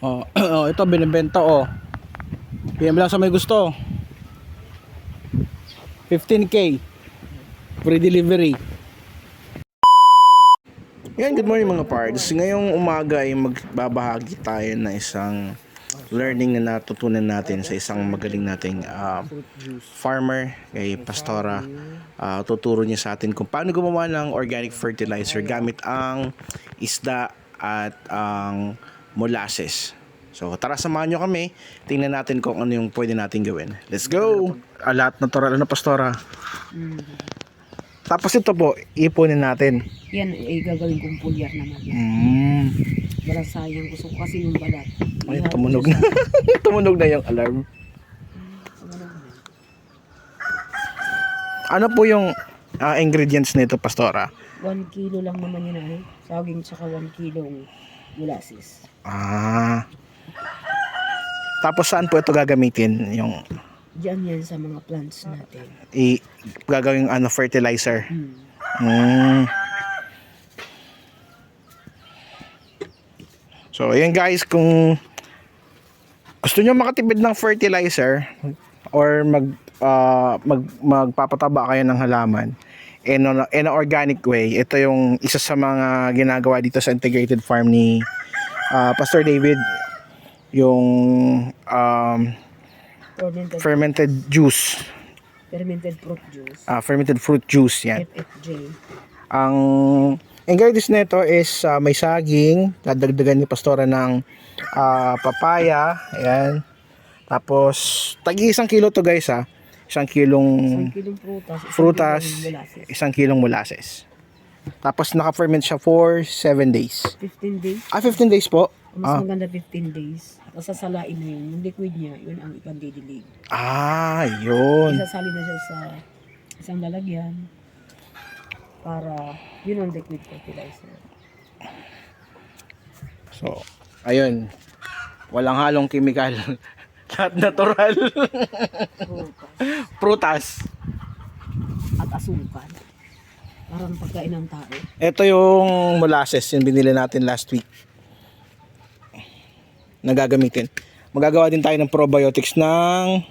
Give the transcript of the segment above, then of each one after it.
Oh, oh, ito binibenta oh. PM lang sa may gusto. 15K. Free delivery. Yan, good morning mga pards. Ngayong umaga ay magbabahagi tayo ng isang learning na natutunan natin sa isang magaling nating farmer, kay Pastora. Tuturo niya sa atin kung paano gumawa ng organic fertilizer gamit ang isda at ang molasses. So tara, samahan nyo kami. Tingnan natin kung ano yung pwede natin gawin. Let's go! Lahat natural na, Pastora. Tapos ito po, ipunin natin. Yan ay gagawin kong pulyar naman yan. Wala sayang, gusto ko kasi yung balat. Ay, tumunog na. Tumunog na yung alarm. Ano po yung ingredients nito, Pastora? 1 kilo lang naman yun ay. Saging tsaka 1 kilong molasses. Tapos saan po ito gagamitin? Yung Diyan yan sa mga plants natin. gagawing fertilizer. So ayan guys, kung gusto nyo makatipid ng fertilizer or magpapataba kayo ng halaman in an organic way, ito yung isa sa mga ginagawa dito sa integrated farm ni Pastor David, yung fermented juice, fermented fruit juice. Fermented fruit juice, yan. FFJ. Ang ingredients nito is may saging, dadagdagan ni Pastora ng papaya, ayan. Tapos tagi 1 kilo to guys, 1 kilong 1 kilong prutas, 1 kilong molasses. Tapos naka-ferment siya for 7 days. 15 days. 15 days po. Mas maganda 15 days. Sasalain na yun. Yung liquid niya, yun ang ipandidilig. Yun. Isasali na siya sa isang lalagyan para yun ang liquid fertilizer. So, ayun. Walang halong chemical. Lahat natural. Prutas. At asukal. Parang pagkain ng tao. Ito yung molasses, yung binili natin last week. Nagagamitin. Magagawa din tayo ng probiotics ng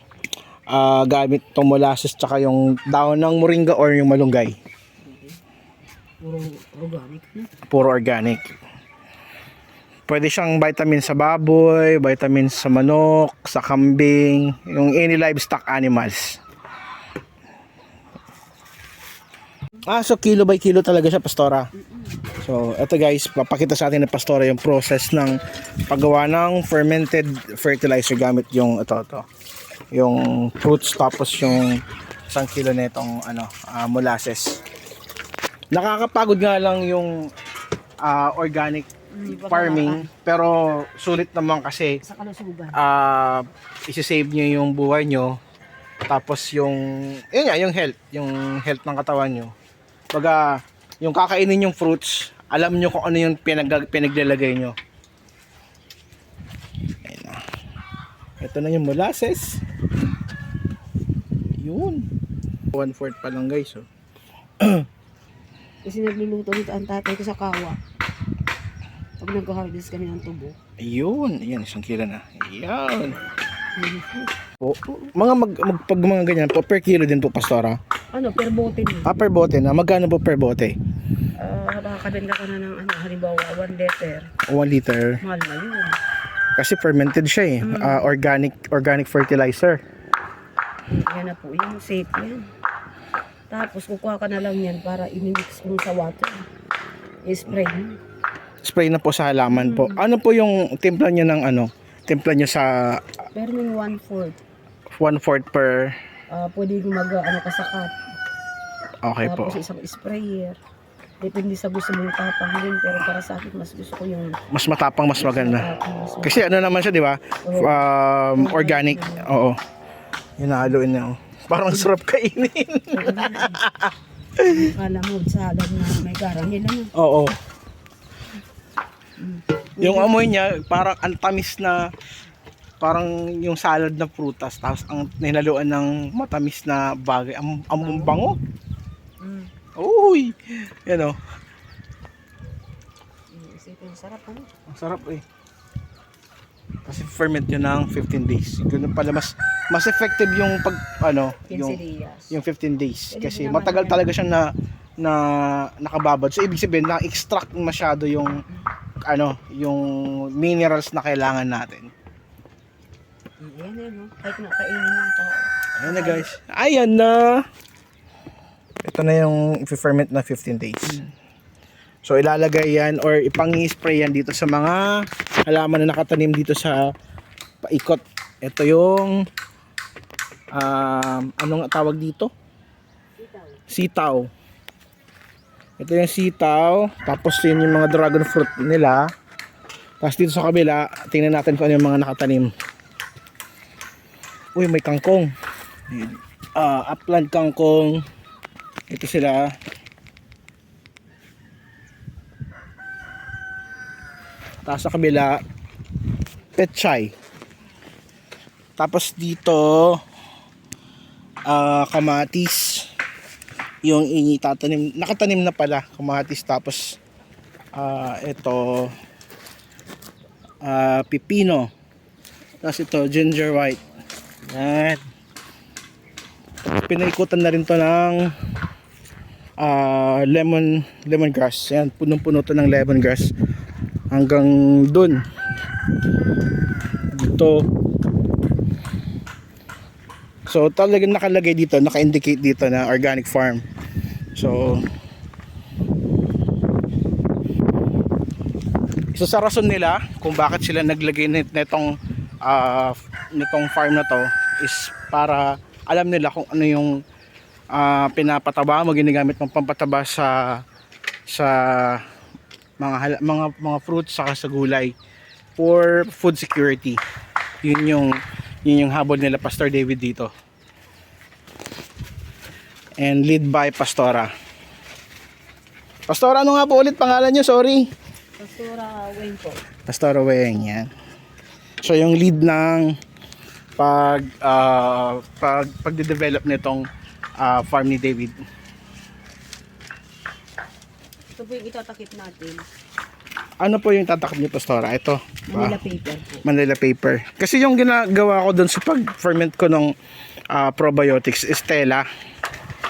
gamit tong molasses tsaka yung daon ng moringa or yung malunggay. Puro organic. Puro organic. Pwede siyang vitamin sa baboy, vitamin sa manok, sa kambing, yung any livestock animals. So kilo by kilo talaga siya, Pastora. So eto guys, papakita sa atin ng Pastora yung process ng paggawa ng fermented fertilizer gamit yung ito. Yung fruits tapos yung 1 kilo nitong molasses. Nakakapagod nga lang yung organic farming, pero sulit naman kasi Sa kalusugan. isi-save nyo yung buhay nyo, tapos yung yung health ng katawan nyo. Baga yung kakainin yung fruits, alam nyo kung ano yung pinaglalagay nyo. Ayan na. Ito na yung molasses. Yun, 1/4 pa lang guys. Kasi nagluluto nito ang tatay ko sa kawa. Pag nag-harvest kami ng tubo. Ayun, ayan, 1 kilo na. Ayan. Po, pag mga ganyan po, per kilo din po, Pastora. Ano, per bote din. Per bote na. Magkano po per bote? Makakabenta ka na ng halimbawa 1 liter. 1 liter. Mahal na yun. Kasi fermented siya organic fertilizer. Yan na po, yung safe yan. Tapos kukuha ka na lang yan para i-mix mo sa water. I-spray mo. Spray na po sa halaman po. Ano po yung timpla nyo ng timpla nyo sa Pero may 1/4. 1/4 per. Pwede ka sa cup. Okay po. Tapos isang sprayer. Depende sa gusto mong tapangin. Pero para sa akin, mas gusto ko yung Mas matapang, mas maganda. Kasi naman siya, di ba? Organic. Oo. Yun, nahaluin niya. Parang sarap kainin. Kala mo salad na may garang naman. Oo. Yung amoy niya, parang antamis na, parang yung salad na prutas, tapos ang nilaluan ng matamis na bagay. Ang bango. Uy! Yan o. Isipin, sarap ano? Ang sarap eh. Kasi ferment yun ng 15 days. Ganun pala mas effective yung pag ano, 15 days. yung 15 days Pwede kasi din naman matagal yan. talaga siya na nakababad. So ibig sabihin na-extract masyado yung ano, yung minerals na kailangan natin. Ayan yan, no? Kahit na kainin ng tao. Ayan na guys. Ayan na. Ito na yung i-ferment na 15 days. So ilalagay yan or ipang-spray yan dito sa mga halaman na nakatanim dito sa paikot. Ito yung anong tawag dito? Sitaw. Ito yung sitaw. Tapos yun yung mga dragon fruit nila. Tapos dito sa kabila, tingnan natin kung ano yung mga nakatanim. Uy, may kangkong. Upland kangkong. Ito sila. Tapos sa kabila, petchay. Tapos dito, kamatis. Yung itatanim, nakatanim na pala, kamatis. Tapos, ito, pipino. Tapos ito, ginger white. Yan. Pinaikutan na rin to ng lemongrass. Yan, punong-puno to ng lemongrass. Hanggang dun dito. So talagang nakalagay dito, naka-indicate dito na organic farm. So isa sa rason nila kung bakit sila naglagay nitong farm na to is para alam nila kung ano yung pinapataba mo, ginagamit mong pampataba sa mga fruits saka sa gulay for food security. Yun yung habol nila Pastor David dito. And lead by Pastora. Pastora, ano nga po ulit pangalan nyo? Sorry. Pastora Weng po. Pastora Weng, yan. So yung lead ng pagde-develop nitong farm ni David. Ito po yung itatakip natin. Ano po yung tatakip niyo, Pastora? Ito. Manila paper po. Manila paper. Kasi yung ginagawa ko doon sa pag-ferment ko ng probiotics is tela.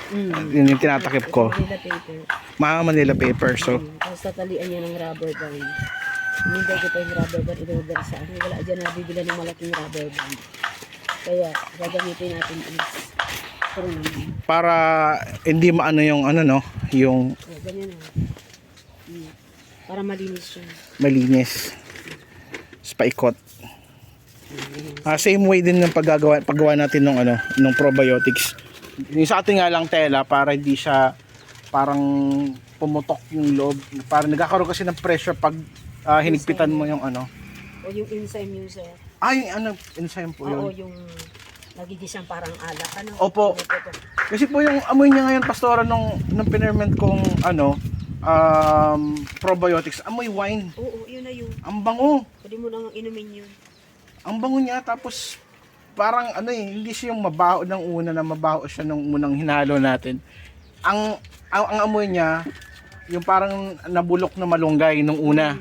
Yun yung tinatakip ko. Manila paper. Manila paper. So, Tapos tatalian niya ng rubber band. Hindi ko pa yung rubber band in-order sa akin. Wala dyan nabibila ng malaking rubber band. Kaya gagamitin natin is para hindi maano yung ano no, yung ganyan na. Para malinis siya. malinis. Paikot. Same way din ng paggawa natin ng ano, ng probiotics. Yung sa atin nga lang tela para hindi siya parang pumutok yung loob. Para nagkakaroon kasi ng pressure pag hinigpitan mo yung ano. O yung enzyme yung sir. Ay, ano, enzyme po Oo, yun. yung nagigisang parang alak. Ano? Opo. Kasi po yung amoy niya ngayon, Pastora, nung pinerment kong ano, probiotics, amoy wine. Oo, yun na yun. Ang bango. Pwede mo nang inumin yun. Ang bango niya, tapos parang ano hindi siya yung mabaho ng una na mabaho siya nung unang hinalo natin. Ang amoy niya, yung parang nabulok na malunggay nung una.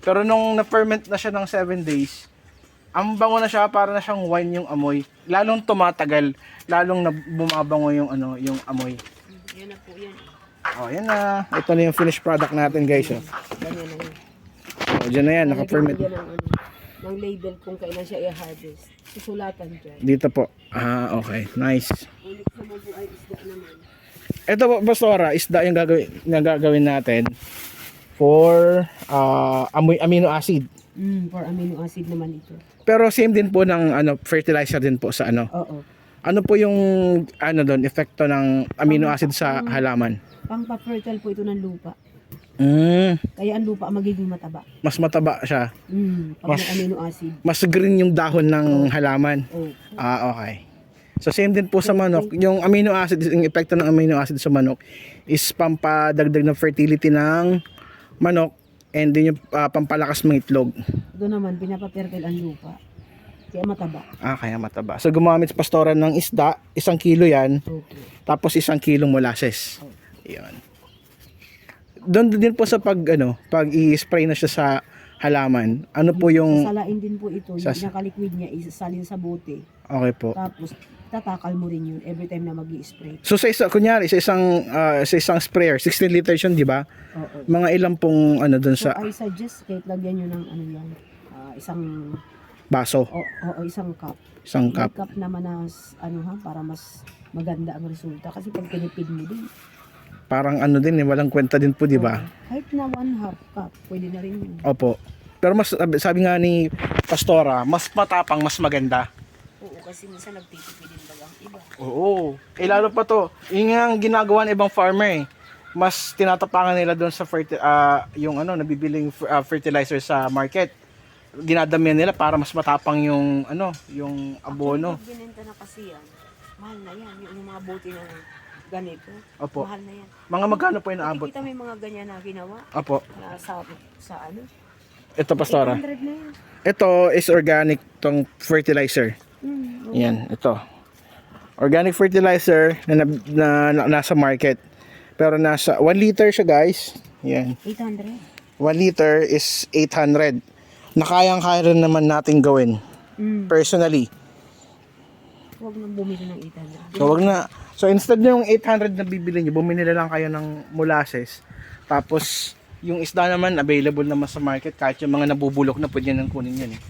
Pero nung na-ferment na siya ng 7 days, ang bango na siya, para na siyang wine yung amoy. Lalong tumatagal, lalong bumabango yung ano, yung amoy. Yan na po yan. Oh, yan na. Ito na yung finished product natin, guys. Oh. Ganyan na yun. Oh, dyan na yan, naka-ferment. Lagyan ng, ng label kung kailan siya i-harvest. Susulatan dyan. Dito po. Okay. Nice. Ulit naman po ay isda naman. Ito po, Pastora, isda yung gagawin natin for amino acid. For amino acid naman ito. Pero same din po ng ano, fertilizer din po sa ano. Oo. Ano po yung ano doon, epekto ng amino acid sa halaman? Pang-fertile po ito ng lupa. Kaya ang lupa magiging mataba. Mas mataba siya. Pag may amino acid. Mas green yung dahon ng halaman. Oo. Okay. So same din po sa manok. Yung amino acid, yung epekto ng amino acid sa manok is pampadagdag ng fertility ng manok and din yung pampalakas ng itlog. Ito naman, pinapafertile ang lupa. Kaya mataba. Kaya mataba. So gumamit sa Pastora ng isda, 1 kilo yan, Okay. tapos 1 kilong molasses. Yun. Doon din po sa pag i-spray na siya sa halaman. Ano po yung... Sasalain din po ito. Yung Sas- pinaka-liquid niya, isasalin sa bote. Okay po. Tapos, tatakal mo rin yun every time na mag-i-spray. So kunyari, sa isang sprayer, 16 liters yun, di ba? Oo. Mga ilang pong ano dun So, sa I suggest kahit lagyan nyo ng ano yan, isang, baso, isang cup. isang May cup. cup naman na, para mas maganda ang resulta. Kasi pag tinipid mo din, Parang ano din, walang kwenta din po, di ba? kahit na 1/2 cup, pwede na rin yun. Opo. Pero mas sabi nga ni Pastora, mas matapang, mas maganda. Oo, kasi minsan nagtitipid din baga ang iba. Oo. Lalo pa to, yun nga ang ginagawa ng ibang farmer eh. Mas tinatapangan nila doon sa yung nabibiling fertilizer sa market. Dinadamihan nila para mas matapang yung yung abono. Pag binenta na kasi yan, mahal na yan. Yung mga bote na ganito, Opo. mahal na yan. Mga magkano po yung naabot? Kita may mga ganyan na ginawa Opo. na sa ano, Ito Pastora. 800 na yan. Ito is organic tong fertilizer. Oo. Yan, ito. Organic fertilizer na nasa market. Pero nasa 1 liter siya, guys. Yan. 800. 1 liter is 800. Na kayang-kaya rin naman natin gawin. Personally. Huwag nang bumili ng 800. So, wag na. So, instead yung 800 na bibili nyo, bumili na lang kayo ng molasses. Tapos, yung isda naman, available naman sa market. Kahit yung mga nabubulok na, pwede nang kunin yan eh.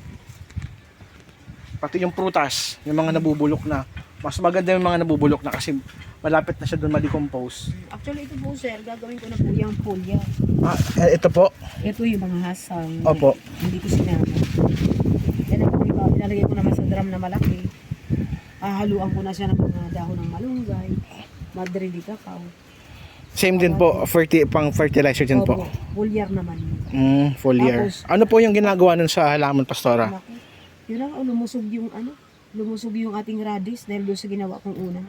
Pati yung prutas, yung mga nabubulok na. Mas maganda yung mga nabubulok na kasi malapit na siya doon ma-decompose. Actually, ito po sir, gagawin ko na po yung polya. Ito po. Ito yung mga hasang. Opo. Hindi ko sinama. Yan ang po iba. Ilalagay ko naman sa drum na malaki. Haluan ko na siya ng mga dahon ng malunggay. Madrili kakao. Same din po, pang fertilizer din po. Foliar naman yun. Foliar. Tapos- Ano po yung ginagawa nun sa halaman, Pastora? Naku, yun lang, lumusog yung ating radish dahil doon sa ginawa kong una.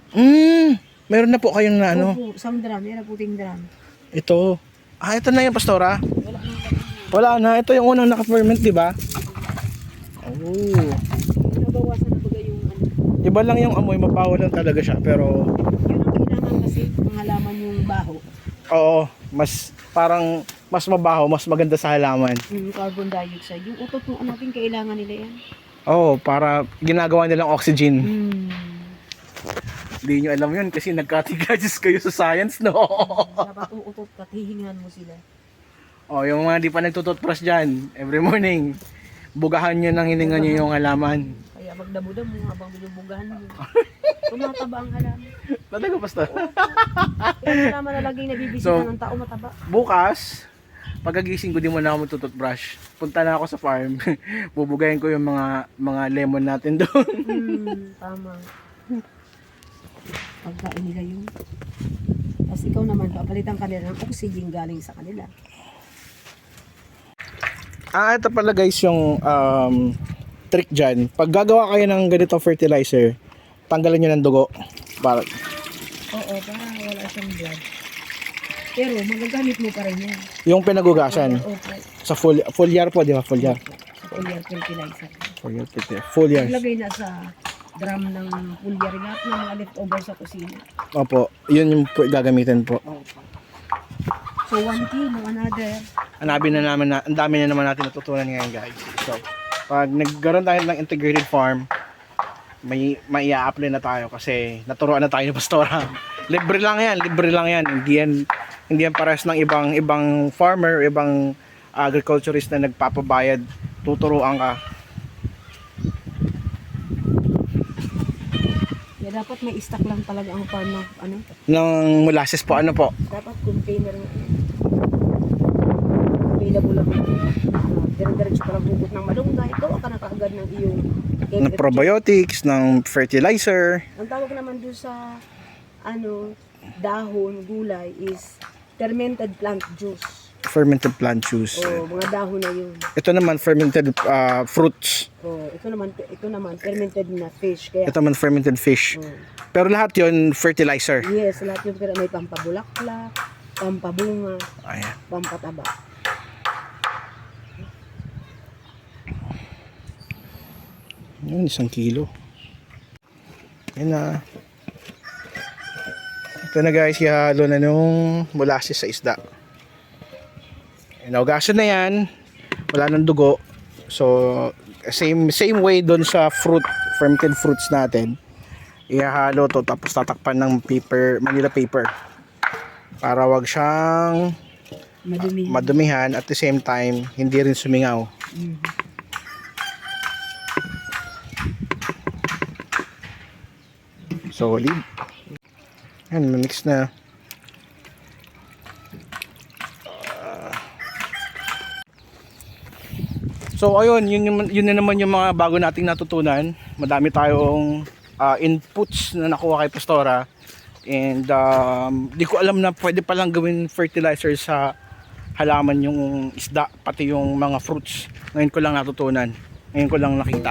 Meron na po kayong na Opo, isang drum, yan ang puting drum. Ito. Ito na yung Pastora. Wala nang Wala na. Ito yung unang naka-ferment, di ba? Oh. nabawasan na baga yung Iba lang yung amoy, mabaho lang talaga siya. Pero, yun ang kailangan kasi ang halaman yung baho. oo, mas mabaho, mas maganda sa halaman. Yung carbon dioxide, yung utot ng natin kailangan nila yan. Oo, para ginagawa nilang oxygen. Hmm. Hindi nyo alam yun kasi nagkatigadges kayo sa science, no? Dapat uutot ka, hihingan mo sila. Yung mga di pa nagtututbrush dyan, every morning, bugahan nyo ng hininga nyo yung halaman. Kaya magdamo-damo habang binubugahan mo. Tumataba ang halaman. Talaga, Pastor? Yung halaman na laging nabibisita So, ng tao mataba. Bukas, pagkagising ko, di mo na ako magtututbrush. Punta na ako sa farm. Bubugayin ko yung mga lemon natin doon. Tama. Pagkain nila yun. Tapos ikaw naman, papalitan ka nila ng oxygen galing sa kanila. Ito pala guys yung trick dyan. Pag gagawa kayo ng ganito fertilizer, tanggalan nyo ng dugo. Para, Oo, para wala siyang blood. Pero magagamit mo pa rin yan. yung pinagugasan. Opo. Sa foliar po, di ba? Foliar. Sa foliar fertilizer. Foliar. Naglagay na sa drum ng foliar lahat ng mga leftover sa kusina. Opo, yun yung gagamitin po. Opo. So 1 kilo, another. Ang dami na naman natin natutunan ngayon guys. So, pag nagkaroon tayo ng integrated farm, may i-apply na tayo kasi naturuan na tayo ni Pastora. Libre lang yan. Hindi yan pares ng ibang farmer, ibang agriculturist na nagpapabayad, tuturuan ka. Kaya dapat may stock lang talaga ang farm ng Ng molasses po, ano po? dapat container ng available lang. Dire-diretso ka lang hugot ng malunggay. Gawa ka na kaagad ng iyong Ng probiotics, ng fertilizer. Ang tawag naman doon sa dahon, gulay is fermented plant juice. Fermented plant juice. O mga dahon na yun. Ito naman fermented fruits. O ito naman fermented na fish. Kaya Ito naman fermented fish. o, Pero lahat yon fertilizer. yes, lahat yung may pampabulaklak, pampabunga, Ayan. pampataba. Yun, 1 kilo. Yan na. Ito na guys, ihalo na nung molasses sa isda. Inugasan na yan. wala nang dugo. So same way doon sa fermented fruits natin. Ihahalo to tapos tatakpan ng Manila paper para wag siyang madumihan at the same time hindi rin sumingaw. Solid. Yan, mix na. So ayun, yun na naman yung mga bago nating natutunan. Madami tayong inputs na nakuha kay Pastora. And di ko alam na pwede palang gawin fertilizer sa halaman yung isda, pati yung mga fruits. Ngayon ko lang natutunan. Ngayon ko lang nakita.